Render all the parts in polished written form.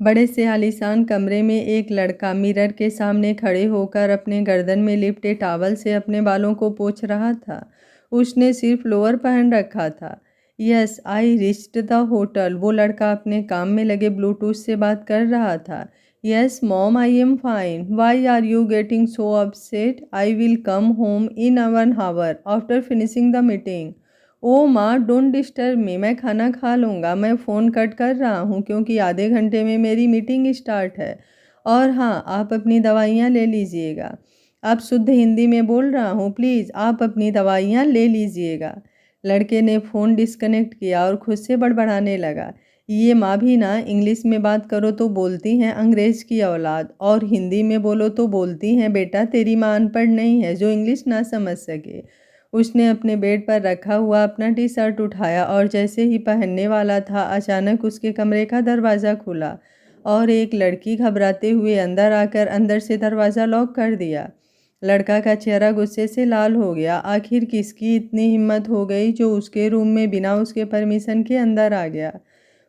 बड़े से आलीशान कमरे में एक लड़का मिरर के सामने खड़े होकर अपने गर्दन में लिपटे टॉवल से अपने बालों को पोंछ रहा था। उसने सिर्फ लोअर पहन रखा था। Yes I reached the hotel. वो लड़का अपने काम में लगे ब्लूटूथ से बात कर रहा था। Yes mom I am fine. Why are you getting so upset? I will come home in 1 hour after finishing the meeting. Oh माँ डोंट डिस्टर्ब मी। मैं खाना खा लूँगा। मैं फ़ोन कट कर रहा हूँ क्योंकि आधे घंटे में मेरी मीटिंग स्टार्ट है। और हाँ, आप अपनी दवाइयाँ ले लीजिएगा। आप शुद्ध हिंदी में बोल रहा हूँ, प्लीज़ आप अपनी दवाइयाँ ले लीजिएगा। लड़के ने फ़ोन डिस्कनेक्ट किया और खुद से बड़बड़ाने लगा। ये माँ भी ना, इंग्लिश में बात करो तो बोलती हैं अंग्रेज़ की औलाद, और हिंदी में बोलो तो बोलती हैं बेटा तेरी माँ अनपढ़ नहीं है जो इंग्लिश ना समझ सके। उसने अपने बेड पर रखा हुआ अपना टी शर्ट उठाया और जैसे ही पहनने वाला था, अचानक उसके कमरे का दरवाज़ा खुला और एक लड़की घबराते हुए अंदर आकर अंदर से दरवाज़ा लॉक कर दिया। लड़का का चेहरा गुस्से से लाल हो गया। आखिर किसकी इतनी हिम्मत हो गई जो उसके रूम में बिना उसके परमिशन के अंदर आ गया।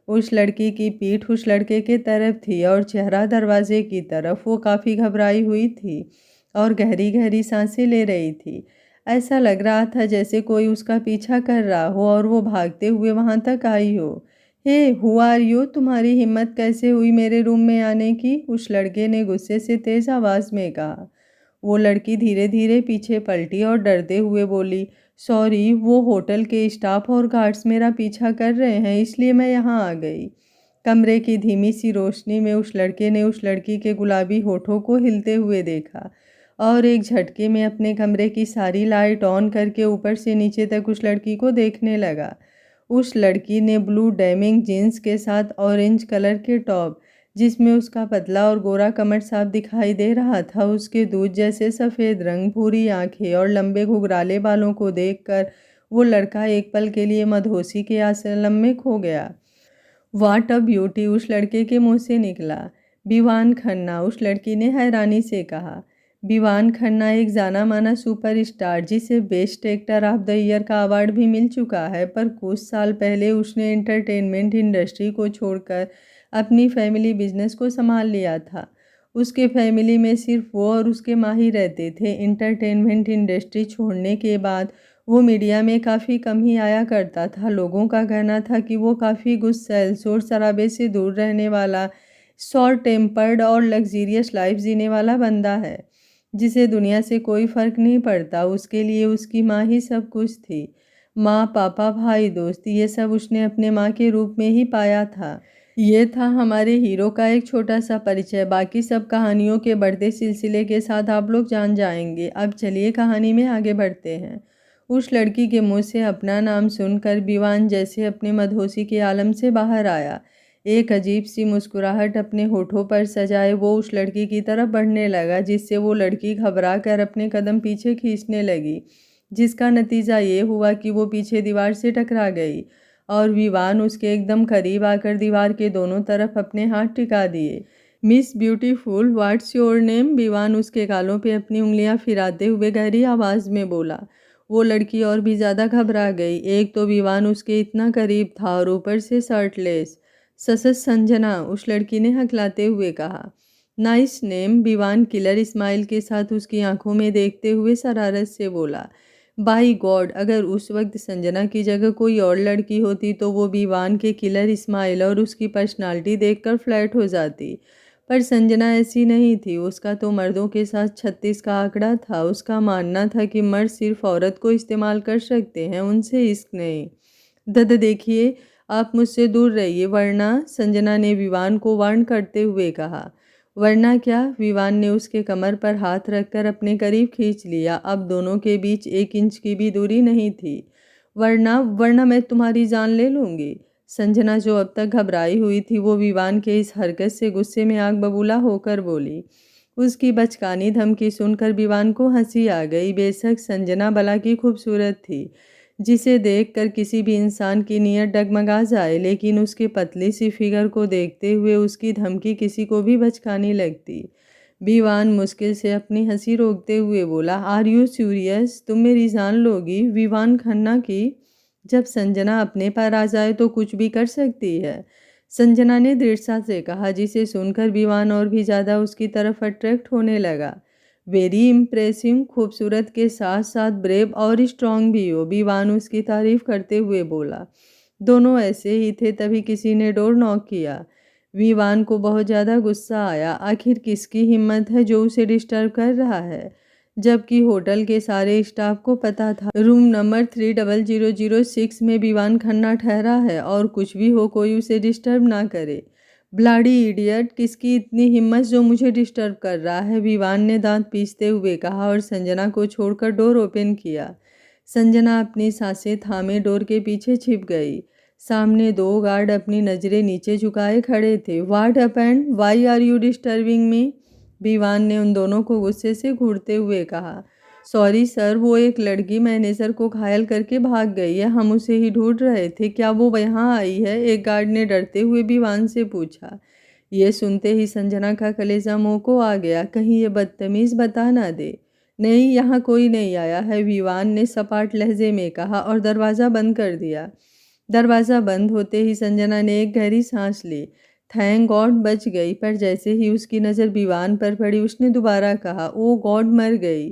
उस लड़की की पीठ उस लड़के के तरफ थी और चेहरा दरवाजे की तरफ। वो काफ़ी घबराई हुई थी और गहरी गहरी सांसें ले रही थी। ऐसा लग रहा था जैसे कोई उसका पीछा कर रहा हो और वो भागते हुए वहां तक आई हो। हे हु आर यू? तुम्हारी हिम्मत कैसे हुई मेरे रूम में आने की? उस लड़के ने गुस्से से तेज आवाज में कहा। वो लड़की धीरे धीरे पीछे पलटी और डरते हुए बोली, सॉरी, वो होटल के स्टाफ और गार्ड्स मेरा पीछा कर रहे हैं, इसलिए मैं यहाँ आ गई। कमरे की धीमी सी रोशनी में उस लड़के ने उस लड़की के गुलाबी होठों को हिलते हुए देखा और एक झटके में अपने कमरे की सारी लाइट ऑन करके ऊपर से नीचे तक उस लड़की को देखने लगा। उस लड़की ने ब्लू डेनिम जीन्स के साथ ऑरेंज कलर के टॉप, जिसमें उसका पतला और गोरा कमर साफ दिखाई दे रहा था, उसके दूध जैसे सफ़ेद रंग, भूरी आंखें और लंबे घुघराले बालों को देखकर वो लड़का एक पल के लिए मदहोशी के आलम में खो गया। वाट अ ब्यूटी! उस लड़के के मुंह से निकला। विवान खन्ना, उस लड़की ने हैरानी से कहा। विवान खन्ना एक जाना माना सुपरस्टार जिसे best actor of the year का अवार्ड भी मिल चुका है, पर कुछ साल पहले उसने एंटरटेनमेंट इंडस्ट्री को छोड़कर अपनी फैमिली बिजनेस को संभाल लिया था। उसके फैमिली में सिर्फ वो और उसके माँ ही रहते थे। एंटरटेनमेंट इंडस्ट्री छोड़ने के बाद वो मीडिया में काफ़ी कम ही आया करता था। लोगों का कहना था कि वो काफ़ी गुस्सैल, शोर शराबे से दूर रहने वाला, शॉर्ट टेम्पर्ड और लग्जीरियस लाइफ जीने वाला बंदा है, जिसे दुनिया से कोई फ़र्क नहीं पड़ता। उसके लिए उसकी माँ ही सब कुछ थी। माँ, पापा, भाई, दोस्त, ये सब उसने अपने माँ के रूप में ही पाया था। ये था हमारे हीरो का एक छोटा सा परिचय। बाकी सब कहानियों के बढ़ते सिलसिले के साथ आप लोग जान जाएंगे। अब चलिए कहानी में आगे बढ़ते हैं। उस लड़की के मुंह से अपना नाम सुनकर विवान जैसे अपने मदहोशी के आलम से बाहर आया। एक अजीब सी मुस्कुराहट अपने होठों पर सजाए वो उस लड़की की तरफ बढ़ने लगा, जिससे वो लड़की घबरा कर अपने कदम पीछे खींचने लगी, जिसका नतीजा ये हुआ कि वो पीछे दीवार से टकरा गई और विवान उसके एकदम करीब आकर दीवार के दोनों तरफ अपने हाथ टिका दिए। Miss beautiful, what's your name? Vivaan उसके गालों पे अपनी उंगलियां फिराते हुए गहरी आवाज़ में बोला। वो लड़की और भी ज़्यादा घबरा गई। एक तो विवान उसके इतना करीब था और ऊपर से शर्टलेस। ससस संजना, उस लड़की ने हकलाते हुए कहा। Nice name, Vivaan killer smile के साथ उसकी आंखों में देखते हुए शरारत से बोला। बाई गॉड, अगर उस वक्त संजना की जगह कोई और लड़की होती तो वो विवान के किलर स्माइल और उसकी पर्सनालिटी देखकर फ्लैट हो जाती। पर संजना ऐसी नहीं थी। उसका तो मर्दों के साथ 36 का आंकड़ा था। उसका मानना था कि मर्द सिर्फ औरत को इस्तेमाल कर सकते हैं, उनसे इश्क नहीं। दद देखिए, आप मुझसे दूर रहिए वरना, संजना ने विवान को वार्न करते हुए कहा। वरना क्या? विवान ने उसके कमर पर हाथ रखकर अपने करीब खींच लिया। अब दोनों के बीच 1 इंच की भी दूरी नहीं थी। वरना वरना मैं तुम्हारी जान ले लूँगी। संजना, जो अब तक घबराई हुई थी, वो विवान के इस हरकत से गुस्से में आग बबूला होकर बोली। उसकी बचकानी धमकी सुनकर विवान को हंसी आ गई। बेशक संजना भला की खूबसूरत थी, जिसे देखकर किसी भी इंसान की नीयत डगमगा जाए, लेकिन उसके पतली सी फिगर को देखते हुए उसकी धमकी किसी को भी बचकानी लगती। विवान मुश्किल से अपनी हंसी रोकते हुए बोला, आर यू सीरियस? तुम मेरी जान लोगी? विवान खन्ना की, जब संजना अपने पर आ जाए तो कुछ भी कर सकती है। संजना ने दृढ़ता से कहा, जिसे सुनकर विवान और भी ज़्यादा उसकी तरफ अट्रैक्ट होने लगा। वेरी इम्प्रेसिव, खूबसूरत के साथ साथ ब्रेव और स्ट्रांग भी हो, विवान उसकी तारीफ करते हुए बोला। दोनों ऐसे ही थे, तभी किसी ने डोर नॉक किया। विवान को बहुत ज़्यादा गुस्सा आया। आखिर किसकी हिम्मत है जो उसे डिस्टर्ब कर रहा है, जबकि होटल के सारे स्टाफ को पता था रूम नंबर 3006 में विवान खन्ना ठहरा है और कुछ भी हो कोई उसे डिस्टर्ब ना करे। ब्लाडी इडियट, किसकी इतनी हिम्मत जो मुझे डिस्टर्ब कर रहा है, विवान ने दांत पीसते हुए कहा और संजना को छोड़कर डोर ओपन किया। संजना अपनी सांसें थामे डोर के पीछे छिप गई। सामने दो गार्ड अपनी नज़रें नीचे झुकाए खड़े थे। What happened, why are you disturbing me? Vivaan ने उन दोनों को गुस्से से घूरते हुए कहा। सॉरी सर, वो एक लड़की मैनेजर को घायल करके भाग गई है, हम उसे ही ढूंढ रहे थे। क्या वो यहाँ आई है? एक गार्ड ने डरते हुए विवान से पूछा। ये सुनते ही संजना का कलेजा मुंह को आ गया, कहीं ये बदतमीज बता ना दे। नहीं, यहाँ कोई नहीं आया है, विवान ने सपाट लहजे में कहा और दरवाज़ा बंद कर दिया। दरवाज़ा बंद होते ही संजना ने एक गहरी सांस ली। थैंक गॉड बच गई। पर जैसे ही उसकी नज़र विवान पर पड़ी, उसने दोबारा कहा, ओ गॉड, मर गई।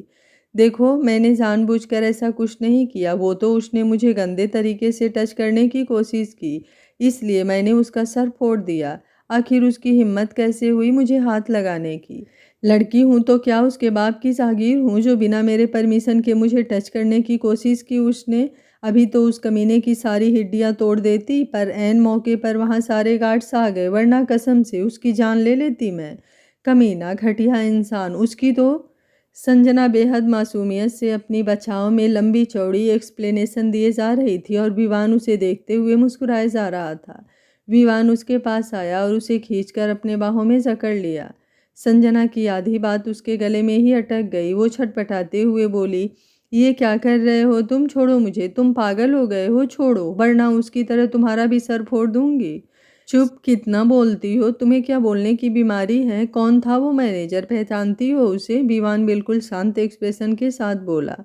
देखो, मैंने जानबूझकर ऐसा कुछ नहीं किया, वो तो उसने मुझे गंदे तरीके से टच करने की कोशिश की, इसलिए मैंने उसका सर फोड़ दिया। आखिर उसकी हिम्मत कैसे हुई मुझे हाथ लगाने की? लड़की हूँ तो क्या उसके बाप की जागीर हूँ जो बिना मेरे परमिशन के मुझे टच करने की कोशिश की उसने? अभी तो उस कमीने की सारी हड्डियाँ तोड़ देती, पर ऐन मौके पर वहाँ सारे गार्ड्स आ गए, वरना कसम से उसकी जान ले लेती मैं। कमीना, घटिया इंसान, उसकी तो। संजना बेहद मासूमियत से अपनी बचाव में लंबी चौड़ी एक्सप्लेनेशन दिए जा रही थी और विवान उसे देखते हुए मुस्कुराए जा रहा था। विवान उसके पास आया और उसे खींचकर अपने बाहों में जकड़ लिया। संजना की आधी बात उसके गले में ही अटक गई। वो छटपटाते हुए बोली, ये क्या कर रहे हो तुम? छोड़ो मुझे, तुम पागल हो गए हो, छोड़ो, वरना उसकी तरह तुम्हारा भी सर फोड़ दूंगी। चुप, कितना बोलती हो? तुम्हें क्या बोलने की बीमारी है? कौन था वो मैनेजर, पहचानती हो उसे? विवान बिल्कुल शांत एक्सप्रेशन के साथ बोला।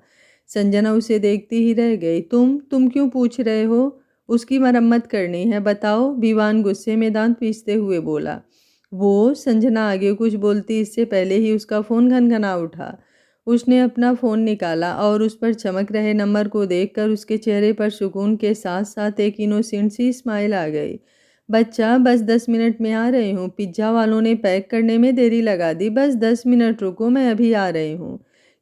संजना उसे देखती ही रह गई। तुम क्यों पूछ रहे हो? उसकी मरम्मत करनी है, बताओ, विवान गुस्से में दांत पीसते हुए बोला। वो, संजना आगे कुछ बोलती इससे पहले ही उसका फ़ोन घनघना उठा। उसने अपना फ़ोन निकाला और उस पर चमक रहे नंबर को देखकर उसके चेहरे पर सुकून के साथ साथ एक इनोसेंट सी स्माइल आ गई। बच्चा, बस 10 मिनट में आ रही हूँ, पिज्ज़ा वालों ने पैक करने में देरी लगा दी, बस 10 मिनट रुको, मैं अभी आ रही हूँ।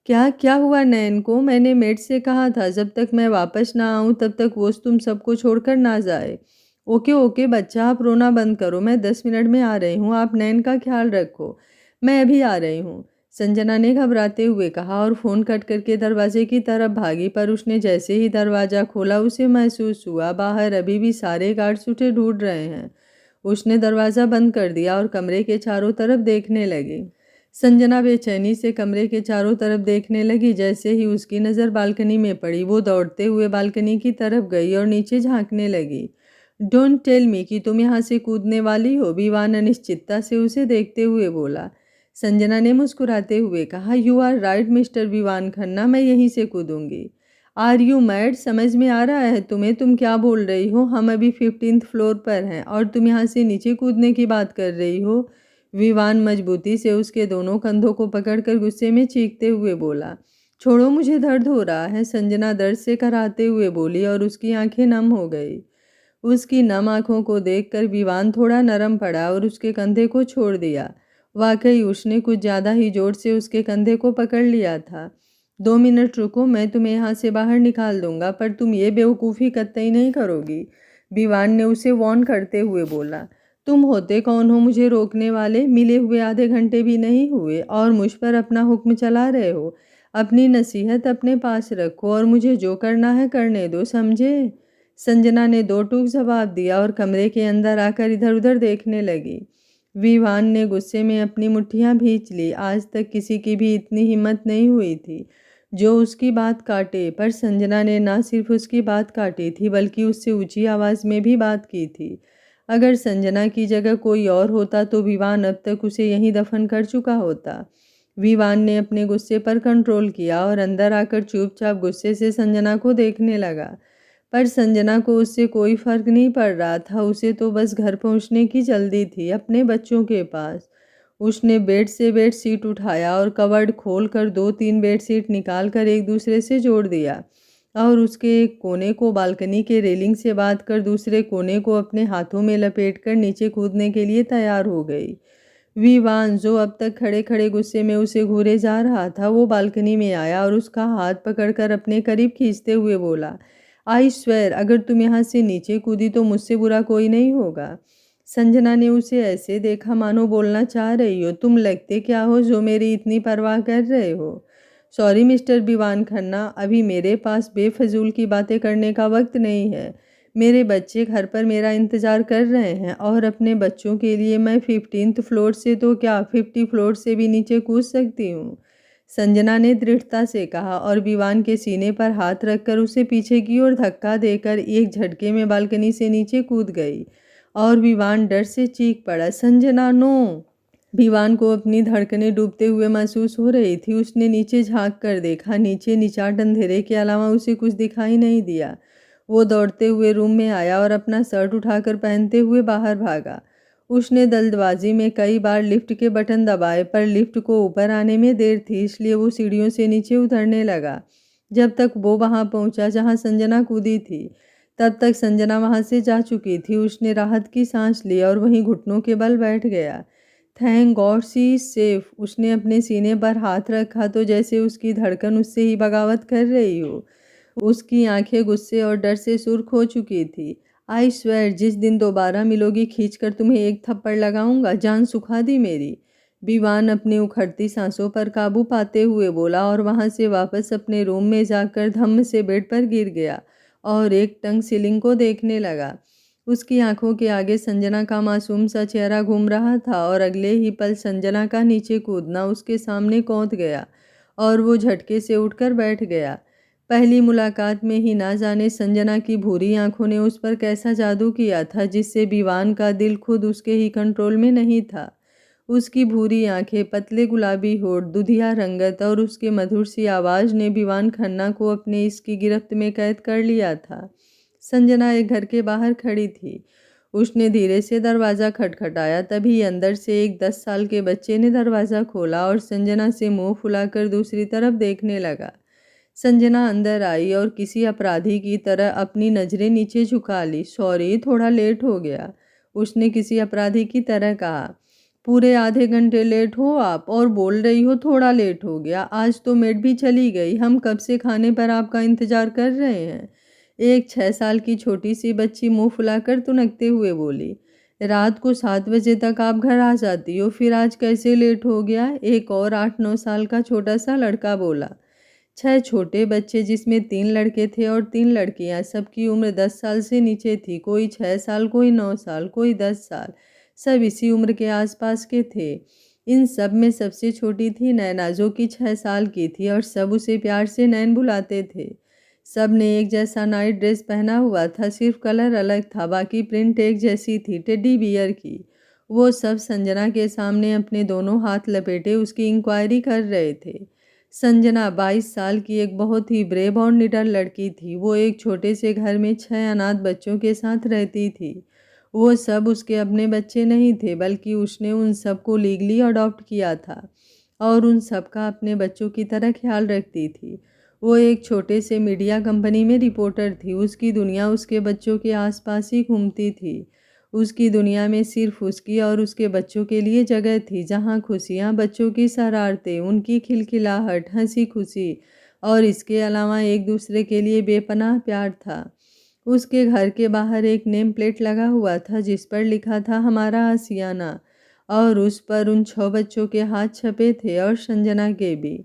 क्या क्या हुआ नैन को? मैंने मेड से कहा था जब तक मैं वापस ना आऊँ तब तक वो तुम सबको छोड़कर ना जाए। ओके ओके बच्चा, आप रोना बंद करो, मैं 10 मिनट में आ रही हूँ, आप नैन का ख्याल रखो, मैं अभी आ रही हूँ, संजना ने घबराते हुए कहा और फ़ोन कट करके दरवाजे की तरफ भागी। पर उसने जैसे ही दरवाज़ा खोला उसे महसूस हुआ बाहर अभी भी सारे गार्ड्स उसे ढूंढ रहे हैं। उसने दरवाज़ा बंद कर दिया और कमरे के चारों तरफ देखने लगी। संजना बेचैनी से कमरे के चारों तरफ देखने लगी। जैसे ही उसकी नज़र बालकनी में पड़ी, वो दौड़ते हुए बालकनी की तरफ गई और नीचे झांकने लगी। डोंट टेल मी कि तुम यहाँ से कूदने वाली हो, विवान अनिश्चितता से उसे देखते हुए बोला। संजना ने मुस्कुराते हुए कहा, you are right mister Vivaan Khanna, मैं यहीं से कूदूंगी। Are you mad? समझ में आ रहा है तुम्हें? तुम क्या बोल रही हो? हम अभी 15th फ्लोर पर हैं और तुम यहाँ से नीचे कूदने की बात कर रही हो? विवान मजबूती से उसके दोनों कंधों को पकड़कर गुस्से में चीखते हुए बोला। छोड़ो, मुझे दर्द हो रहा है, संजना दर्द से कराहते हुए बोली और उसकी आंखें नम हो गई। उसकी नम आंखों को देखकर विवान थोड़ा नरम पड़ा और उसके कंधे को छोड़ दिया। वाकई उसने कुछ ज़्यादा ही जोर से उसके कंधे को पकड़ लिया था। 2 मिनट रुको, मैं तुम्हें यहाँ से बाहर निकाल दूंगा, पर तुम ये बेवकूफ़ी कतई नहीं करोगी, विवान ने उसे वार्न करते हुए बोला। तुम होते कौन हो मुझे रोकने वाले? मिले हुए आधे घंटे भी नहीं हुए और मुझ पर अपना हुक्म चला रहे हो। अपनी नसीहत अपने पास रखो और मुझे जो करना है करने दो, समझे? संजना ने दो टूक जवाब दिया और कमरे के अंदर आकर इधर उधर देखने लगी। विवान ने गुस्से में अपनी मुट्ठियां भींच ली। आज तक किसी की भी इतनी हिम्मत नहीं हुई थी जो उसकी बात काटे, पर संजना ने ना सिर्फ उसकी बात काटी थी बल्कि उससे ऊंची आवाज़ में भी बात की थी। अगर संजना की जगह कोई और होता तो विवान अब तक उसे यहीं दफन कर चुका होता। विवान ने अपने गुस्से पर कंट्रोल किया और अंदर आकर चुपचाप गुस्से से संजना को देखने लगा। पर संजना को उससे कोई फर्क नहीं पड़ रहा था। उसे तो बस घर पहुंचने की जल्दी थी, अपने बच्चों के पास। उसने बेड से बेडशीट उठाया और कवर्ड खोलकर 2-3 बेडशीट निकालकर एक दूसरे से जोड़ दिया और उसके एक कोने को बालकनी के रेलिंग से बांध कर दूसरे कोने को अपने हाथों में लपेटकर नीचे कूदने के लिए तैयार हो गई। विवान, जो अब तक खड़े खड़े गुस्से में उसे घूरे जा रहा था, वो बालकनी में आया और उसका हाथ पकड़कर अपने करीब खींचते हुए बोला, आई स्वेर, अगर तुम यहाँ से नीचे कूदी तो मुझसे बुरा कोई नहीं होगा। संजना ने उसे ऐसे देखा मानो बोलना चाह रही हो, तुम लगते क्या हो जो मेरी इतनी परवाह कर रहे हो। सॉरी मिस्टर विवान खन्ना, अभी मेरे पास बेफजूल की बातें करने का वक्त नहीं है। मेरे बच्चे घर पर मेरा इंतज़ार कर रहे हैं और अपने बच्चों के लिए मैं 15th फ्लोर से तो क्या 50 फ्लोर से भी नीचे कूद सकती हूँ। संजना ने दृढ़ता से कहा और विवान के सीने पर हाथ रखकर उसे पीछे की ओर धक्का देकर एक झटके में बालकनी से नीचे कूद गई और विवान डर से चीख पड़ा, संजना नो। विवान को अपनी धड़कनें डूबते हुए महसूस हो रही थी। उसने नीचे झांक कर देखा, नीचे निचाट अंधेरे के अलावा उसे कुछ दिखाई नहीं दिया। वो दौड़ते हुए रूम में आया और अपना शर्ट उठाकर पहनते हुए बाहर भागा। उसने जल्दबाजी में कई बार लिफ्ट के बटन दबाए, पर लिफ्ट को ऊपर आने में देर थी, इसलिए वो सीढ़ियों से नीचे उतरने लगा। जब तक वो वहां पहुंचा जहां संजना कूदी थी, तब तक संजना वहां से जा चुकी थी। उसने राहत की सांस ली और वहीं घुटनों के बल बैठ गया। Thank God she is safe. उसने अपने सीने पर हाथ रखा तो जैसे उसकी धड़कन उससे ही बगावत कर रही हो। उसकी आंखें गुस्से और डर से सुर्ख हो चुकी थी। आई स्वेर, जिस दिन दोबारा मिलोगी खींचकर तुम्हें एक थप्पड़ लगाऊंगा, जान सुखा दी मेरी। विवान अपनी उखड़ती सांसों पर काबू पाते हुए बोला और वहां से वापस अपने रूम में जाकर धम्म से बेड पर गिर गया और एक टंग सीलिंग को देखने लगा। उसकी आंखों के आगे संजना का मासूम सा चेहरा घूम रहा था और अगले ही पल संजना का नीचे कूदना उसके सामने कौंध गया और वो झटके से उठकर बैठ गया। पहली मुलाकात में ही ना जाने संजना की भूरी आंखों ने उस पर कैसा जादू किया था जिससे विवान का दिल खुद उसके ही कंट्रोल में नहीं था। उसकी भूरी आंखें, पतले गुलाबी होठ, दुधिया रंगत और उसके मधुर सी आवाज़ ने विवान खन्ना को अपने इसकी गिरफ्त में कैद कर लिया था। संजना एक घर के बाहर खड़ी थी। उसने धीरे से दरवाज़ा खटखटाया, तभी अंदर से एक 10 साल के बच्चे ने दरवाज़ा खोला और संजना से मुंह फुलाकर दूसरी तरफ देखने लगा। संजना अंदर आई और किसी अपराधी की तरह अपनी नज़रें नीचे झुका ली। सॉरी, थोड़ा लेट हो गया, उसने किसी अपराधी की तरह कहा। पूरे आधे घंटे लेट हो आप और बोल रही हो थोड़ा लेट हो गया। आज तो मेड भी चली गई, हम कब से खाने पर आपका इंतज़ार कर रहे हैं। एक 6 साल की छोटी सी बच्ची मुंह फुलाकर तुनकते हुए बोली। रात को 7 बजे तक आप घर आ जाती हो, फिर आज कैसे लेट हो गया। एक और 8-9 साल का छोटा सा लड़का बोला। 6 छोटे बच्चे, जिसमें 3 लड़के थे और 3 लड़कियां, सबकी उम्र 10 साल से नीचे थी। कोई 6 साल, कोई 9 साल, कोई 10 साल, सब इसी उम्र के आसपास के थे। इन सब में सबसे छोटी थी नैना, जो कि 6 साल की थी और सब उसे प्यार से नैन बुलाते थे। सब ने एक जैसा नाइट ड्रेस पहना हुआ था, सिर्फ कलर अलग था, बाकी प्रिंट एक जैसी थी, टेडी बियर की। वो सब संजना के सामने अपने दोनों हाथ लपेटे उसकी इंक्वायरी कर रहे थे। संजना 22 साल की एक बहुत ही ब्रेव और निडर लड़की थी। वो एक छोटे से घर में 6 अनाथ बच्चों के साथ रहती थी। वो सब उसके अपने बच्चे नहीं थे, बल्कि उसने उन सबको लीगली अडॉप्ट किया था और उन सबका अपने बच्चों की तरह ख्याल रखती थी। वो एक छोटे से मीडिया कंपनी में रिपोर्टर थी। उसकी दुनिया उसके बच्चों के आसपास ही घूमती थी। उसकी दुनिया में सिर्फ उसकी और उसके बच्चों के लिए जगह थी, जहाँ खुशियाँ, बच्चों की शरारतें, उनकी खिलखिलाहट, हंसी खुशी और इसके अलावा एक दूसरे के लिए बेपनाह प्यार था। उसके घर के बाहर एक नेम प्लेट लगा हुआ था जिस पर लिखा था हमारा आसियाना, और उस पर उन 6 बच्चों के हाथ छपे थे और संजना के भी।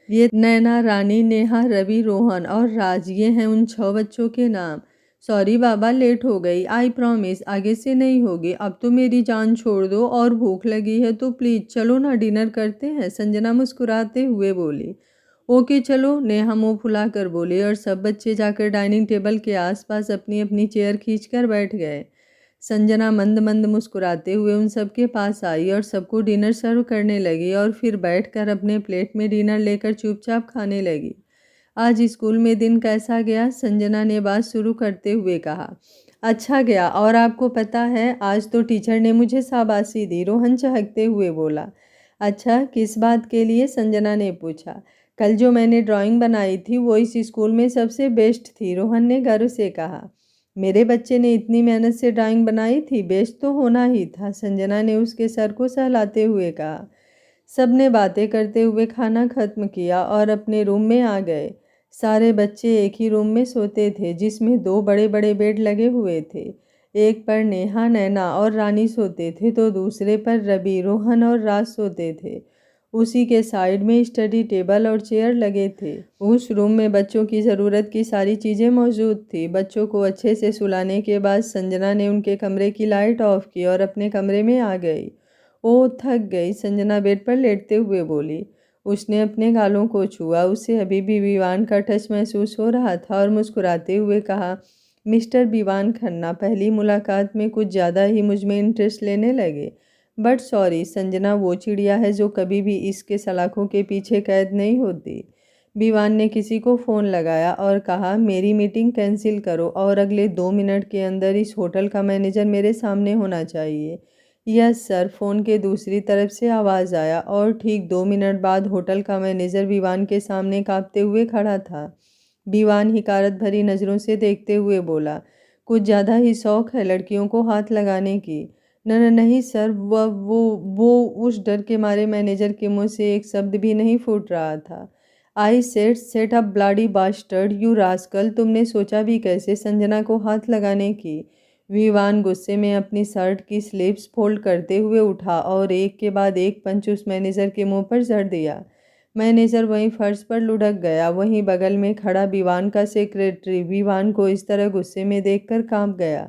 ये नैना, रानी, नेहा, रवि, रोहन और राज, ये हैं उन 6 बच्चों के नाम। सॉरी बाबा, लेट हो गई। आई प्रॉमिस आगे से नहीं होगी। अब तो मेरी जान छोड़ दो और भूख लगी है तो प्लीज़ चलो ना, डिनर करते हैं, संजना मुस्कुराते हुए बोली। ओके चलो, नेहा मुँह फुलाकर बोली और सब बच्चे जाकर डाइनिंग टेबल के आसपास अपनी अपनी चेयर खींचकर बैठ गए। संजना मंद मंद मुस्कुराते हुए उन सबके पास आई और सबको डिनर सर्व करने लगी और फिर बैठकर अपने प्लेट में डिनर लेकर चुपचाप खाने लगी। आज स्कूल में दिन कैसा गया? संजना ने बात शुरू करते हुए कहा। अच्छा गया, और आपको पता है आज तो टीचर ने मुझे शाबाशी दी, रोहन चहकते हुए बोला। अच्छा, किस बात के लिए? संजना ने पूछा। कल जो मैंने ड्राइंग बनाई थी वो इस स्कूल में सबसे बेस्ट थी, रोहन ने गर्व से कहा। मेरे बच्चे ने इतनी मेहनत से ड्राइंग बनाई थी, बेस्ट तो होना ही था, संजना ने उसके सर को सहलाते हुए कहा। सबने बातें करते हुए खाना खत्म किया और अपने रूम में आ गए। सारे बच्चे एक ही रूम में सोते थे, जिसमें दो बड़े बड़े बेड लगे हुए थे। एक पर नेहा, नैना और रानी सोते थे तो दूसरे पर रवि, रोहन और राज सोते थे। उसी के साइड में स्टडी टेबल और चेयर लगे थे। उस रूम में बच्चों की ज़रूरत की सारी चीज़ें मौजूद थी। बच्चों को अच्छे से सुलाने के बाद संजना ने उनके कमरे की लाइट ऑफ की और अपने कमरे में आ गई। ओह, थक गई, संजना बेड पर लेटते हुए बोली। उसने अपने गालों को छुआ। उसे अभी भी विवान का टच महसूस हो रहा था और मुस्कुराते हुए कहा, मिस्टर विवान खन्ना, पहली मुलाकात में कुछ ज़्यादा ही मुझ में इंटरेस्ट लेने लगे। बट सॉरी, संजना वो चिड़िया है जो कभी भी इसके सलाखों के पीछे कैद नहीं होती। विवान ने किसी को फ़ोन लगाया और कहा, मेरी मीटिंग कैंसिल करो और अगले 2 मिनट के अंदर इस होटल का मैनेजर मेरे सामने होना चाहिए। यस सर, फ़ोन के दूसरी तरफ से आवाज़ आया और ठीक 2 मिनट बाद होटल का मैनेजर विवान के सामने कांपते हुए खड़ा था। विवान हिकारत भरी नज़रों से देखते हुए बोला, कुछ ज़्यादा ही शौक है लड़कियों को हाथ लगाने की। न नहीं सर, वो उस डर के मारे मैनेजर के मुंह से एक शब्द भी नहीं फूट रहा था। I set up bloody bastard, you rascal, तुमने सोचा भी कैसे संजना को हाथ लगाने की? विवान गुस्से में अपनी शर्ट की स्लीव्स फोल्ड करते हुए उठा और एक के बाद एक पंच उस मैनेजर के मुंह पर जड़ दिया। मैनेजर वहीं फर्श पर लुढ़क गया। वहीं बगल में खड़ा विवान का सेक्रेटरी विवान को इस तरह गुस्से में देखकर कांप गया।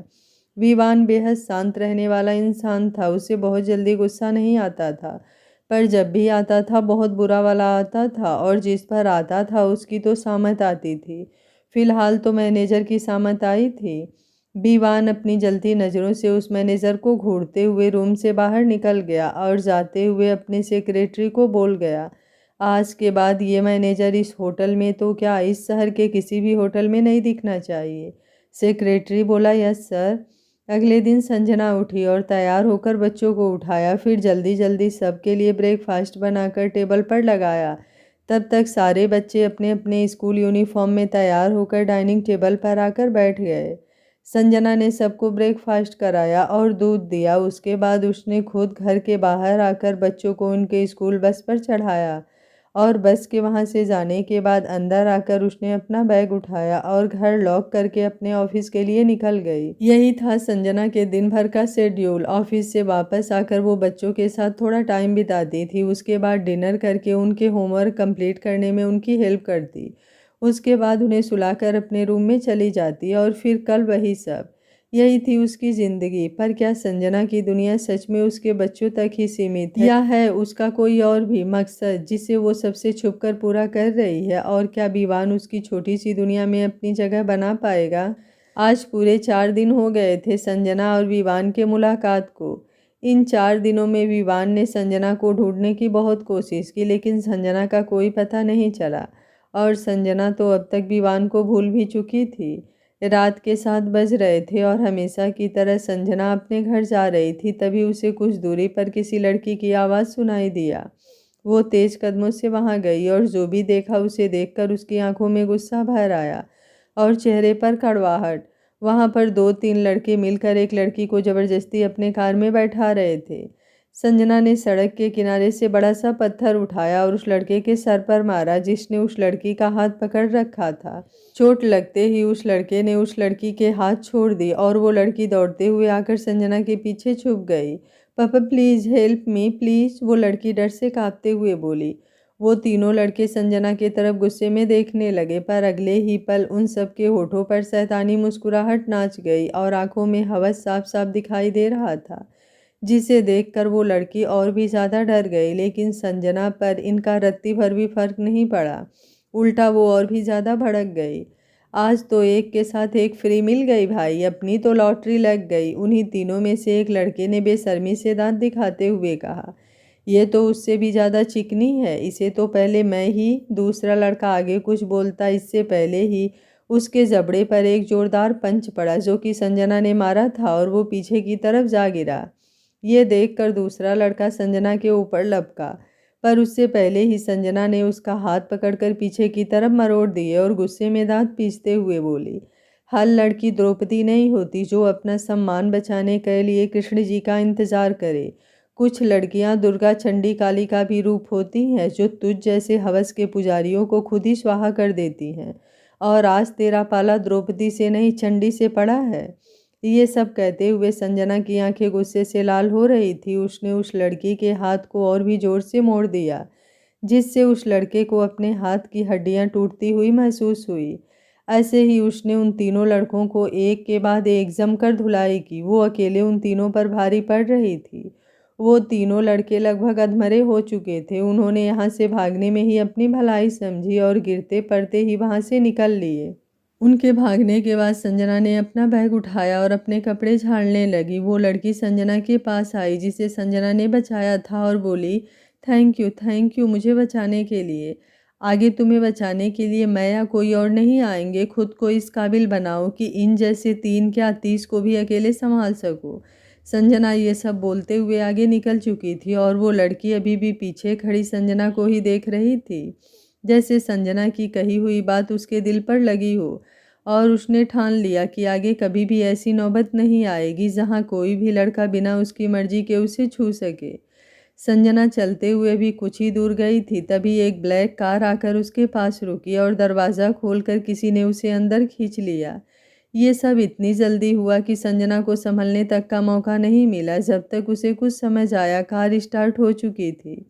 विवान बेहद शांत रहने वाला इंसान था। उसे बहुत जल्दी गुस्सा नहीं आता था, पर जब भी आता था बहुत बुरा वाला आता था, और जिस पर आता था उसकी तो सामत आती थी। फिलहाल तो मैनेजर की सामत आई थी। विवान अपनी जलती नज़रों से उस मैनेजर को घूरते हुए रूम से बाहर निकल गया और जाते हुए अपने सेक्रेटरी को बोल गया, आज के बाद ये मैनेजर इस होटल में तो क्या इस शहर के किसी भी होटल में नहीं दिखना चाहिए। सेक्रेटरी बोला, यस सर। अगले दिन संजना उठी और तैयार होकर बच्चों को उठाया, फिर जल्दी जल्दी सबके लिए ब्रेकफास्ट बनाकर टेबल पर लगाया। तब तक सारे बच्चे अपने अपने स्कूल यूनिफॉर्म में तैयार होकर डाइनिंग टेबल पर आकर बैठ गए। संजना ने सबको ब्रेकफास्ट कराया और दूध दिया। उसके बाद उसने खुद घर के बाहर आकर बच्चों को उनके स्कूल बस पर चढ़ाया और बस के वहां से जाने के बाद अंदर आकर उसने अपना बैग उठाया और घर लॉक करके अपने ऑफिस के लिए निकल गई। यही था संजना के दिन भर का शेड्यूल। ऑफिस से वापस आकर वो बच्चों के साथ थोड़ा टाइम बिताती थी। उसके बाद डिनर करके उनके होमवर्क कंप्लीट करने में उनकी हेल्प करती। उसके बाद उन्हें सुलाकर अपने रूम में चली जाती और फिर कल वही सब। यही थी उसकी ज़िंदगी। पर क्या संजना की दुनिया सच में उसके बच्चों तक ही सीमित है, या है उसका कोई और भी मकसद जिसे वो सबसे छुपकर पूरा कर रही है? और क्या विवान उसकी छोटी सी दुनिया में अपनी जगह बना पाएगा? आज पूरे 4 दिन हो गए थे संजना और विवान के मुलाकात को। इन 4 दिनों में विवान ने संजना को ढूंढने की बहुत कोशिश की, लेकिन संजना का कोई पता नहीं चला और संजना तो अब तक विवान को भूल भी चुकी थी। रात के 7 बज रहे थे और हमेशा की तरह संजना अपने घर जा रही थी। तभी उसे कुछ दूरी पर किसी लड़की की आवाज़ सुनाई दिया। वो तेज कदमों से वहां गई और जो भी देखा उसे देखकर उसकी आंखों में गुस्सा भर आया और चेहरे पर कड़वाहट। वहां पर 2-3 लड़के मिलकर एक लड़की को जबरदस्ती अपने कार में बैठा रहे थे। संजना ने सड़क के किनारे से बड़ा सा पत्थर उठाया और उस लड़के के सर पर मारा, जिसने उस लड़की का हाथ पकड़ रखा था। चोट लगते ही उस लड़के ने उस लड़की के हाथ छोड़ दी और वो लड़की दौड़ते हुए आकर संजना के पीछे छुप गई। पापा प्लीज़ हेल्प मी प्लीज़, वो लड़की डर से कांपते हुए बोली। वो तीनों लड़के संजना की तरफ गुस्से में देखने लगे, पर अगले ही पल उन सब के होठों पर शैतानी मुस्कुराहट नाच गई और आंखों में हवस साफ साफ दिखाई दे रहा था, जिसे देखकर वो लड़की और भी ज़्यादा डर गई। लेकिन संजना पर इनका रत्ती भर भी फर्क नहीं पड़ा, उल्टा वो और भी ज़्यादा भड़क गई। आज तो एक के साथ एक फ्री मिल गई भाई, अपनी तो लॉटरी लग गई। उन्हीं तीनों में से एक लड़के ने बेशर्मी से दांत दिखाते हुए कहा। ये तो उससे भी ज़्यादा चिकनी है, इसे तो पहले मैं ही। दूसरा लड़का आगे कुछ बोलता इससे पहले ही उसके जबड़े पर एक जोरदार पंच पड़ा जो कि संजना ने मारा था और वो पीछे की तरफ जा गिरा। ये देखकर दूसरा लड़का संजना के ऊपर लपका, पर उससे पहले ही संजना ने उसका हाथ पकड़कर पीछे की तरफ मरोड़ दिए और गुस्से में दांत पीसते हुए बोली, हर लड़की द्रौपदी नहीं होती जो अपना सम्मान बचाने के लिए कृष्ण जी का इंतजार करे। कुछ लड़कियां दुर्गा, चंडी, काली का भी रूप होती हैं जो तुझ जैसे हवस के पुजारियों को खुद ही स्वाहा कर देती हैं। और आज तेरा पाला द्रौपदी से नहीं चंडी से पड़ा है। ये सब कहते हुए संजना की आंखें गुस्से से लाल हो रही थी। उसने उस लड़की के हाथ को और भी जोर से मोड़ दिया, जिससे उस लड़के को अपने हाथ की हड्डियां टूटती हुई महसूस हुई। ऐसे ही उसने उन तीनों लड़कों को एक के बाद एक जमकर धुलाई की। वो अकेले उन तीनों पर भारी पड़ रही थी। वो तीनों लड़के लगभग अधमरे हो चुके थे। उन्होंने यहाँ से भागने में ही अपनी भलाई समझी और गिरते पड़ते ही वहाँ से निकल लिए। उनके भागने के बाद संजना ने अपना बैग उठाया और अपने कपड़े झाड़ने लगी। वो लड़की संजना के पास आई जिसे संजना ने बचाया था और बोली, थैंक यू मुझे बचाने के लिए। आगे तुम्हें बचाने के लिए मैं या कोई और नहीं आएंगे। खुद को इस काबिल बनाओ कि इन जैसे 3 क्या 30 को भी अकेले संभाल सको। संजना ये सब बोलते हुए आगे निकल चुकी थी और वो लड़की अभी भी पीछे खड़ी संजना को ही देख रही थी, जैसे संजना की कही हुई बात उसके दिल पर लगी हो। और उसने ठान लिया कि आगे कभी भी ऐसी नौबत नहीं आएगी जहां कोई भी लड़का बिना उसकी मर्जी के उसे छू सके। संजना चलते हुए भी कुछ ही दूर गई थी, तभी एक ब्लैक कार आकर उसके पास रुकी और दरवाज़ा खोलकर किसी ने उसे अंदर खींच लिया। ये सब इतनी जल्दी हुआ कि संजना को संभलने तक का मौका नहीं मिला। जब तक उसे कुछ समझ आया, कार स्टार्ट हो चुकी थी।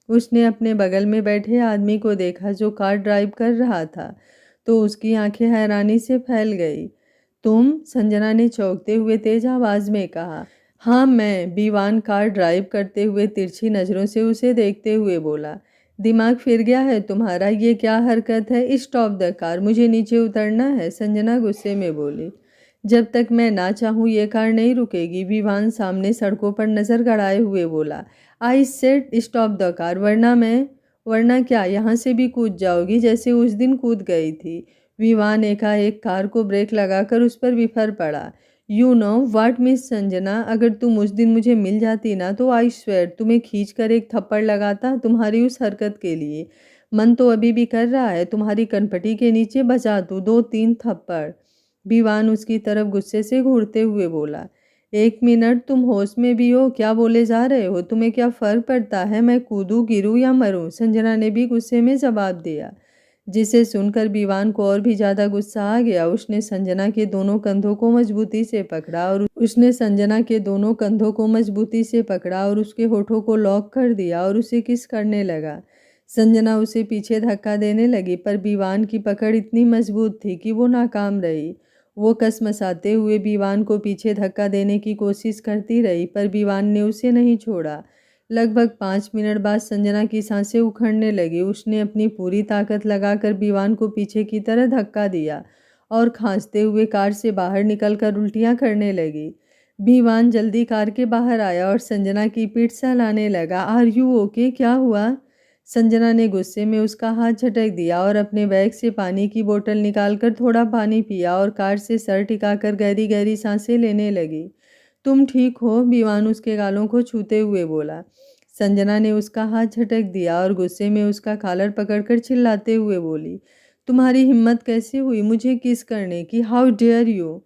उसने अपने बगल में बैठे आदमी को देखा जो कार ड्राइव कर रहा था, तो उसकी आंखें हैरानी से फैल गई। तुम? संजना ने चौंकते हुए तेज आवाज में कहा। हाँ मैं, बीवान कार ड्राइव करते हुए तिरछी नज़रों से उसे देखते हुए बोला। दिमाग फिर गया है तुम्हारा? ये क्या हरकत है? स्टॉप द कार, मुझे नीचे उतरना है, संजना गुस्से में बोली। जब तक मैं ना चाहूँ ये कार नहीं रुकेगी, विवान सामने सड़कों पर नज़र गड़ाए हुए बोला। I said stop the car, वरना क्या यहाँ से भी कूद जाओगी जैसे उस दिन कूद गई थी। विवान एकाएक कार को ब्रेक लगाकर उस पर बिफर पड़ा। You know what miss Sanjana, अगर तुम उस दिन मुझे मिल जाती ना तो आई स्वेयर तुम्हें खींच कर एक थप्पड़ लगाता तुम्हारी उस हरकत के लिए। मन तो अभी भी कर रहा है तुम्हारी कनपटी के नीचे बजा दूँ 2-3 थप्पड़। विवान उसकी तरफ गुस्से से घूरते हुए बोला। 1 मिनट, तुम होश में भी हो? क्या बोले जा रहे हो? तुम्हें क्या फ़र्क पड़ता है मैं कूदूँ, गिरूँ या मरूँ? संजना ने भी गुस्से में जवाब दिया, जिसे सुनकर विवान को और भी ज़्यादा गुस्सा आ गया। उसने संजना के दोनों कंधों को मजबूती से पकड़ा और उसके होठों को लॉक कर दिया और उसे किस करने लगा। संजना उसे पीछे धक्का देने लगी, पर विवान की पकड़ इतनी मजबूत थी कि वो नाकाम रही। वो कसमसाते हुए विवान को पीछे धक्का देने की कोशिश करती रही, पर विवान ने उसे नहीं छोड़ा। लगभग 5 मिनट बाद संजना की सांसें उखड़ने लगी। उसने अपनी पूरी ताकत लगाकर विवान को पीछे की तरह धक्का दिया और खांसते हुए कार से बाहर निकलकर उल्टियां करने लगी। विवान जल्दी कार के बाहर आया और संजना की पीठ सहलाने लगा। Are you okay? क्या हुआ? संजना ने गुस्से में उसका हाथ झटक दिया और अपने बैग से पानी की बोतल निकालकर थोड़ा पानी पिया और कार से सर टिकाकर गहरी गहरी सांसें लेने लगी। तुम ठीक हो? विवान उसके गालों को छूते हुए बोला। संजना ने उसका हाथ झटक दिया और गुस्से में उसका कॉलर पकड़कर चिल्लाते हुए बोली, तुम्हारी हिम्मत कैसे हुई मुझे किस करने की? How dare you?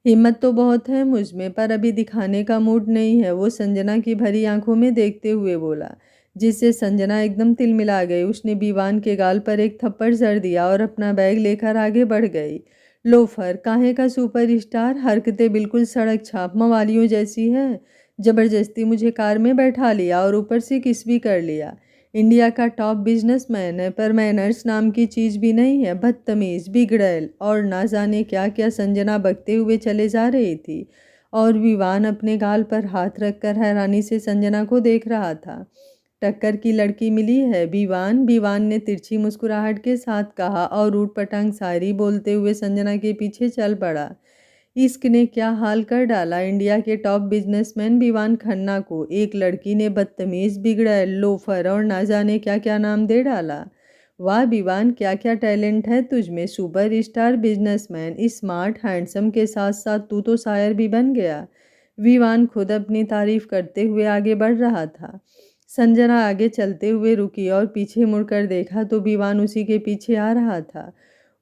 हिम्मत तो बहुत है मुझ में, पर अभी दिखाने का मूड नहीं है, वो संजना की भरी आंखों में देखते हुए बोला, जिससे संजना एकदम तिलमिला गई। उसने विवान के गाल पर एक थप्पड़ जड़ दिया और अपना बैग लेकर आगे बढ़ गई। लोफर, काहे का सुपरस्टार, हरकतें बिल्कुल सड़क छाप मवालियों जैसी है। जबरदस्ती मुझे कार में बैठा लिया और ऊपर से किस भी कर लिया। इंडिया का टॉप बिजनेसमैन है, पर मैनर्स नाम की चीज़ भी नहीं है। बदतमीज, बिगड़ैल और ना जाने क्या क्या। संजना बकते हुए चले जा रही थी और विवान अपने गाल पर हाथ रखकर हैरानी से संजना को देख रहा था। टक्कर की लड़की मिली है विवान ने तिरछी मुस्कुराहट के साथ कहा और ऊट पटांग शायरी बोलते हुए संजना के पीछे चल पड़ा। इश्क ने क्या हाल कर डाला। इंडिया के टॉप बिजनेसमैन विवान खन्ना को एक लड़की ने बदतमीज, बिगड़ैल, लोफर और ना जाने क्या क्या नाम दे डाला। वाह विवान, क्या क्या टैलेंट है तुझमें। Super star, businessman, smart, handsome के साथ साथ तू तो शायर भी बन गया। विवान खुद अपनी तारीफ करते हुए आगे बढ़ रहा था। संजना आगे चलते हुए रुकी और पीछे मुड़कर देखा तो विवान उसी के पीछे आ रहा था।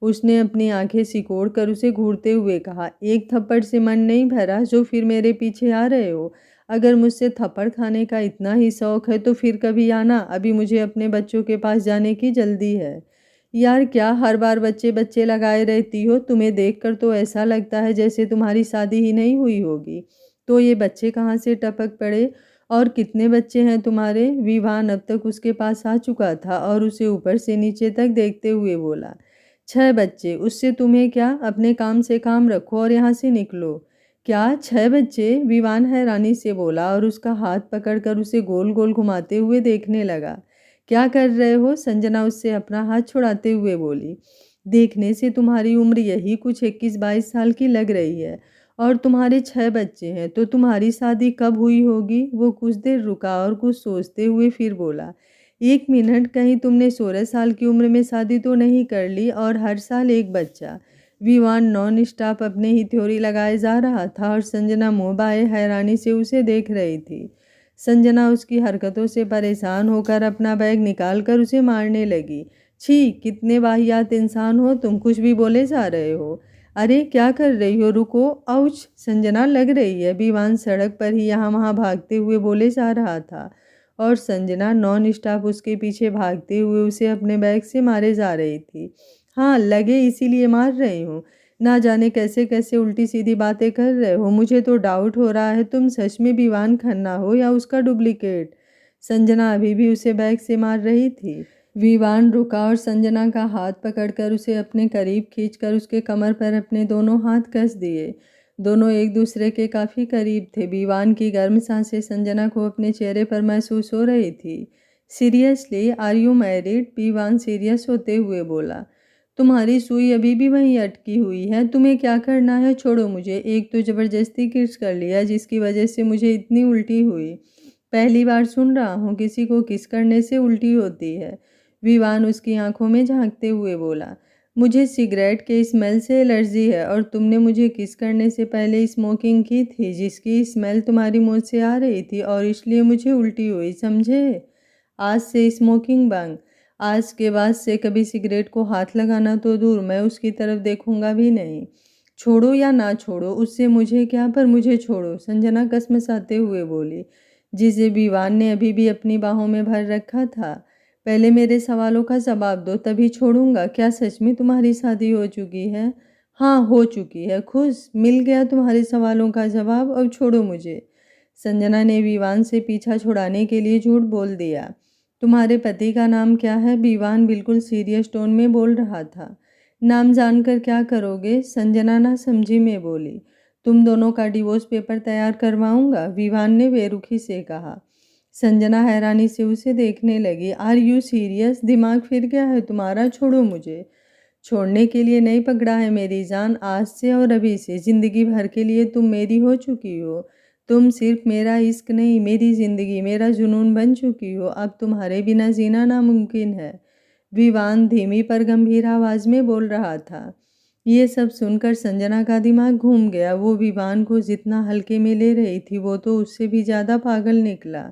उसने अपनी आंखें सिकोड़ कर उसे घूरते हुए कहा, एक थप्पड़ से मन नहीं भरा जो फिर मेरे पीछे आ रहे हो। अगर मुझसे थप्पड़ खाने का इतना ही शौक है तो फिर कभी आना, अभी मुझे अपने बच्चों के पास जाने की जल्दी है। यार क्या हर बार बच्चे बच्चे लगाए रहती हो। तुम्हें देखकर तो ऐसा लगता है जैसे तुम्हारी शादी ही नहीं हुई होगी। तो ये बच्चे कहाँ से टपक पड़े और कितने बच्चे हैं तुम्हारे। विवान अब तक उसके पास आ चुका था और उसे ऊपर से नीचे तक देखते हुए बोला, 6 बच्चे। उससे तुम्हें क्या, अपने काम से काम रखो और यहाँ से निकलो। क्या 6 बच्चे। विवान हैरानी से बोला और उसका हाथ पकड़कर उसे गोल गोल घुमाते हुए देखने लगा। क्या कर रहे हो। संजना उससे अपना हाथ छुड़ाते हुए बोली, देखने से तुम्हारी उम्र यही कुछ 21-22 साल की लग रही है और तुम्हारे 6 बच्चे हैं, तो तुम्हारी शादी कब हुई होगी। वो कुछ देर रुका और कुछ सोचते हुए फिर बोला, 1 मिनट, कहीं तुमने 16 साल की उम्र में शादी तो नहीं कर ली और हर साल एक बच्चा। विवान नॉन स्टॉप अपने ही थ्योरी लगाए जा रहा था और संजना मुँह बाए हैरानी से उसे देख रही थी। संजना उसकी हरकतों से परेशान होकर अपना बैग निकालकर उसे मारने लगी। छी, कितने वाहियात इंसान हो तुम, कुछ भी बोले जा रहे हो। अरे क्या कर रही हो, रुको, आउच, संजना लग रही है। विवान सड़क पर ही यहाँ वहाँ भागते हुए बोले जा रहा था और संजना नॉन स्टॉप उसके पीछे भागते हुए उसे अपने बैग से मारे जा रही थी। हाँ लगे, इसीलिए मार रही हूँ। ना जाने कैसे कैसे उल्टी सीधी बातें कर रहे हो। मुझे तो डाउट हो रहा है तुम सच में विवान खन्ना हो या उसका डुप्लीकेट। संजना अभी भी उसे बैग से मार रही थी। विवान रुका और संजना का हाथ पकड़कर उसे अपने करीब खींचकर उसके कमर पर अपने दोनों हाथ कस दिए। दोनों एक दूसरे के काफ़ी करीब थे। विवान की गर्म सांसें संजना को अपने चेहरे पर महसूस हो रही थी। Seriously, are you married. Vivaan serious होते हुए बोला, तुम्हारी सुई अभी भी वहीं अटकी हुई है। तुम्हें क्या करना है, छोड़ो मुझे। एक तो ज़बरदस्ती किस कर लिया जिसकी वजह से मुझे इतनी उल्टी हुई। पहली बार सुन रहा हूँ किसी को किस करने से उल्टी होती है। विवान उसकी आंखों में झांकते हुए बोला, मुझे सिगरेट के स्मेल से एलर्जी है और तुमने मुझे किस करने से पहले स्मोकिंग की थी जिसकी स्मेल तुम्हारी मुंह से आ रही थी और इसलिए मुझे उल्टी हुई, समझे। आज से स्मोकिंग बंद। आज के बाद से कभी सिगरेट को हाथ लगाना तो दूर, मैं उसकी तरफ देखूंगा भी नहीं। छोड़ो या ना छोड़ो उससे मुझे क्या, पर मुझे छोड़ो, संजना कसमसाते हुए बोली, जिसे विवान ने अभी भी अपनी बाहों में भर रखा था। पहले मेरे सवालों का जवाब दो तभी छोड़ूंगा। क्या सच में तुम्हारी शादी हो चुकी है। हाँ हो चुकी है। खुश, मिल गया तुम्हारे सवालों का जवाब, अब छोड़ो मुझे। संजना ने विवान से पीछा छुड़ाने के लिए झूठ बोल दिया। तुम्हारे पति का नाम क्या है। विवान बिल्कुल सीरियस टोन में बोल रहा था। नाम जानकर क्या करोगे। संजना ना समझी में बोली, तुम दोनों का डिवोर्स पेपर तैयार करवाऊंगा। विवान ने बेरुखी से कहा। संजना हैरानी से उसे देखने लगी। Are you serious. दिमाग फिर गया है तुम्हारा, छोड़ो मुझे। छोड़ने के लिए नहीं पकड़ा है मेरी जान। आज से और अभी से जिंदगी भर के लिए तुम मेरी हो चुकी हो। तुम सिर्फ मेरा इश्क नहीं, मेरी जिंदगी, मेरा जुनून बन चुकी हो। अब तुम्हारे बिना जीना नामुमकिन है। विवान धीमी पर गंभीर आवाज में बोल रहा था। ये सब सुनकर संजना का दिमाग घूम गया। वो विवान को जितना हल्के में ले रही थी वो तो उससे भी ज़्यादा पागल निकला।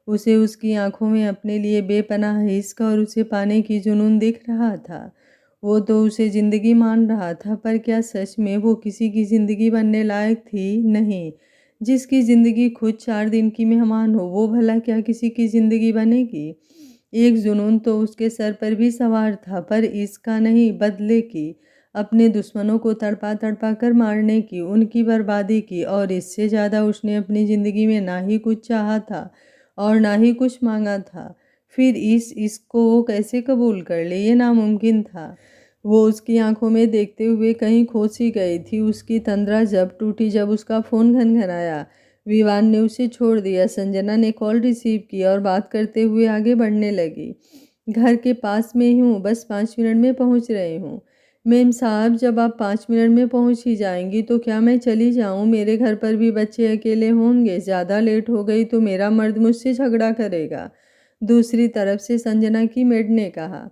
उसे उसकी आंखों में अपने लिए बेपनाह इश्क और उसे पाने की जुनून दिख रहा था। वो तो उसे ज़िंदगी मान रहा था, पर क्या सच में वो किसी की ज़िंदगी बनने लायक थी। नहीं, जिसकी ज़िंदगी खुद 4 दिन की मेहमान हो वो भला क्या किसी की ज़िंदगी बनेगी। एक जुनून तो उसके सर पर भी सवार था, पर इसका नहीं, बदले की, अपने दुश्मनों को तड़पा तड़पा कर मारने की, उनकी बर्बादी की। और इससे ज़्यादा उसने अपनी ज़िंदगी में ना ही कुछ चाहा था और ना ही कुछ मांगा था। फिर इस इश्क को वो कैसे कबूल कर ले, ये नामुमकिन था। वो उसकी आंखों में देखते हुए कहीं खो सी गई थी। उसकी तंद्रा जब टूटी जब उसका फ़ोन घनघनाया। विवान ने उसे छोड़ दिया। संजना ने कॉल रिसीव किया और बात करते हुए आगे बढ़ने लगी। घर के पास में ही हूँ, बस 5 मिनट में पहुँच रही हूँ। मेम साहब, जब आप 5 मिनट में पहुंच ही जाएंगी तो क्या मैं चली जाऊं? मेरे घर पर भी बच्चे अकेले होंगे। ज़्यादा लेट हो गई तो मेरा मर्द मुझसे झगड़ा करेगा। दूसरी तरफ से संजना की मेड ने कहा,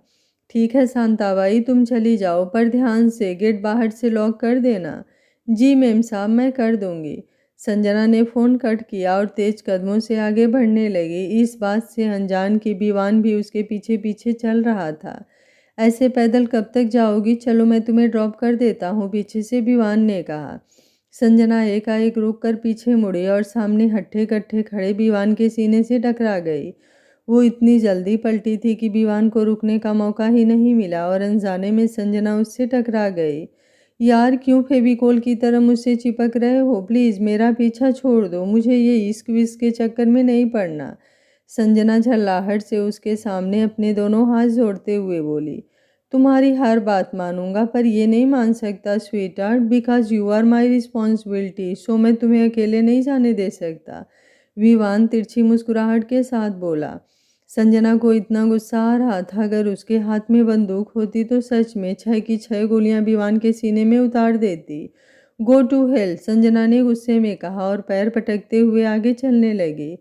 ठीक है शांताबाई, तुम चली जाओ, पर ध्यान से गेट बाहर से लॉक कर देना। जी मेम साहब, मैं कर दूंगी। संजना ने फ़ोन कट किया और तेज कदमों से आगे बढ़ने लगी। इस बात से अनजान कि विवान भी उसके पीछे पीछे चल रहा था। ऐसे पैदल कब तक जाओगी? चलो मैं तुम्हें ड्रॉप कर देता हूँ, पीछे से विवान ने कहा। संजना एकाएक रुककर पीछे मुड़ी और सामने हट्ठे कट्ठे खड़े विवान के सीने से टकरा गई। वो इतनी जल्दी पलटी थी कि विवान को रुकने का मौका ही नहीं मिला और अनजाने में संजना उससे टकरा गई। यार, क्यों फेविकोल की तरह मुझसे चिपक रहे हो? प्लीज़ मेरा पीछा छोड़ दो, मुझे ये इश्क विश्क के चक्कर में नहीं पड़ना। संजना झल्लाहट से उसके सामने अपने दोनों हाथ जोड़ते हुए बोली, तुम्हारी हर बात मानूंगा पर ये नहीं मान सकता sweetheart, because you are my responsibility, so मैं तुम्हें अकेले नहीं जाने दे सकता। विवान तिरछी मुस्कुराहट के साथ बोला। संजना को इतना गुस्सा आ रहा था, अगर उसके हाथ में बंदूक होती तो सच में 6 की 6 गोलियां विवान के सीने में उतार देती। गो टू हेल, संजना ने गुस्से में कहा और पैर पटकते हुए आगे चलने लगी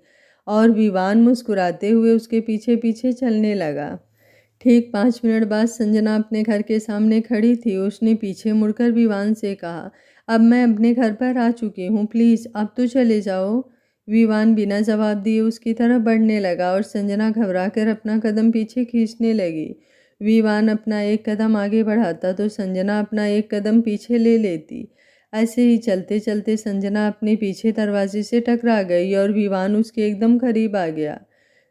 और विवान मुस्कुराते हुए उसके पीछे पीछे चलने लगा। ठीक 5 मिनट बाद संजना अपने घर के सामने खड़ी थी। उसने पीछे मुड़कर विवान से कहा, अब मैं अपने घर पर आ चुकी हूँ, प्लीज़ अब तो चले जाओ। विवान बिना जवाब दिए उसकी तरफ बढ़ने लगा और संजना घबराकर अपना कदम पीछे खींचने लगी। विवान अपना एक कदम आगे बढ़ाता तो संजना अपना एक कदम पीछे ले लेती। ऐसे ही चलते चलते संजना अपने पीछे दरवाजे से टकरा गई और विवान उसके एकदम करीब आ गया।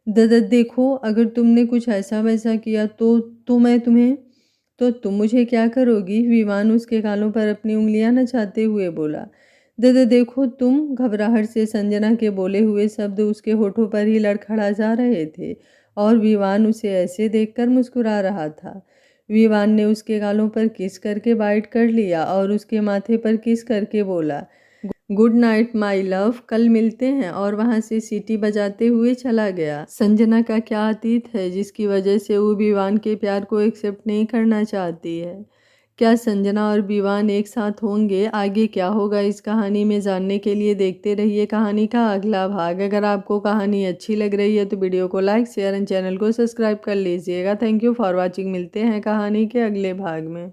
ददत देखो, अगर तुमने कुछ ऐसा वैसा किया तो मैं तुम्हें तो तुम मुझे क्या करोगी? विवान उसके गालों पर अपनी उंगलियां नचाते हुए बोला। ददत देखो तुम, घबराहट से संजना के बोले हुए शब्द उसके होठों पर ही लड़खड़ा जा रहे थे और विवान उसे ऐसे देखकर मुस्कुरा रहा था। विवान ने उसके गालों पर किस करके बाइट कर लिया और उसके माथे पर किस करके बोला, गुड नाइट माई लव, कल मिलते हैं, और वहां से सीटी बजाते हुए चला गया। संजना का क्या अतीत है जिसकी वजह से वो विवान के प्यार को एक्सेप्ट नहीं करना चाहती है? क्या संजना और विवान एक साथ होंगे? आगे क्या होगा इस कहानी में जानने के लिए देखते रहिए कहानी का अगला भाग। अगर आपको कहानी अच्छी लग रही है तो वीडियो को लाइक शेयर एंड चैनल को सब्सक्राइब कर लीजिएगा। Thank you for watching. मिलते हैं कहानी के अगले भाग में।